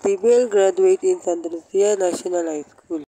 Steve graduate in Santa Lucia National High School.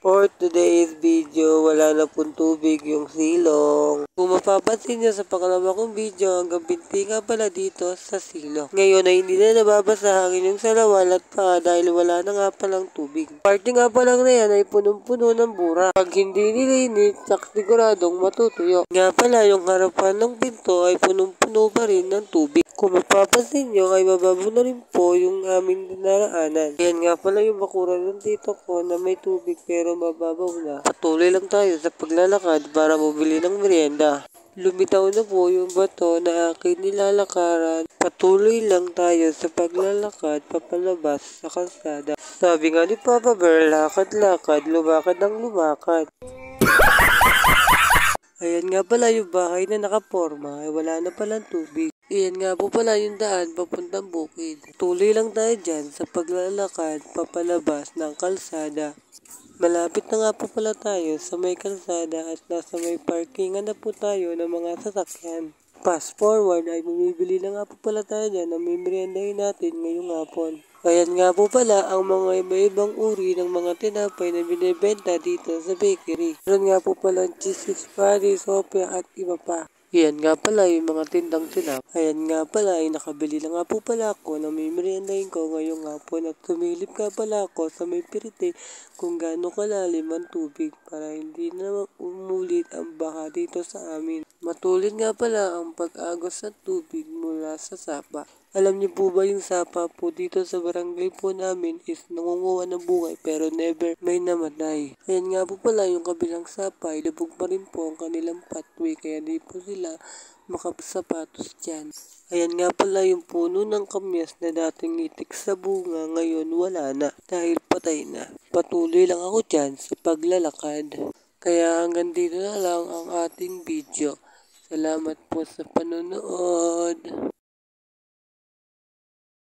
For today's video, wala na pong tubig yung silong. Kung mapapansin nyo sa pangalawa kong video, hanggang binti nga pala dito sa silong. Ngayon ay hindi na nababasa hangin yung salawal at paa dahil wala na nga palang tubig. Parte nga palang na yan ay punong-puno ng bura. Pag hindi nilinis, tsak siguradong matutuyo. Nga pala yung harapan ng pinto ay punong-puno pa rin ng tubig. Kung mapapansin nyo ay mababaw na rin po yung aming dinaraanan. Yan nga pala yung bakuran ng tito ko na may tubig pero mababaw na. Patuloy lang tayo sa paglalakad para bumili ng merienda. Lumitaw na po yung bato na akin nilalakaran. Patuloy lang tayo sa paglalakad papalabas sa kalsada. Sabi nga ni Papa Bear, lakad-lakad, lumakad ng lumakad. Ayan nga pala yung bahay na nakaporma ay wala na palang tubig. Ayan nga po pala yung daan papuntang bukid. Tuloy lang tayo dyan sa paglalakad papalabas ng kalsada. Malapit na nga po pala tayo sa may kalsada at nasa may parkingan na po tayo ng mga sasakyan. Fast forward ay bumibili na nga po pala tayo dyan na may meriendahin natin ngayong hapon. Ayan nga po pala ang mga iba-ibang uri ng mga tinapay na binibenta dito sa bakery. Meron nga po pala cheese, Paris, sopya at iba pa. Ayan nga pala yung mga tindang tinapay. Ayan nga pala ay nakabili na nga po pala ako na may meriendahin ko ngayong hapon at sumilip nga pala ako sa may pirite kung gaano kalalim ang tubig para hindi na umulit ang baha dito sa amin. Matulid nga pala ang pag-agos sa tubig mula sa sapa. Alam niyo po ba yung sapa po dito sa barangay po namin is nangunguha ng buhay pero never may namatay. Ayan nga po pala yung kabilang sapa ay lubog pa rin po ang kanilang pathway kaya di po sila makasapatos dyan. Ayan nga pala yung puno ng kamyas na dating itik sa bunga ngayon wala na dahil patay na. Patuloy lang ako dyan sa paglalakad. Kaya hanggang dito na lang ang ating video. Salamat po sa panonood.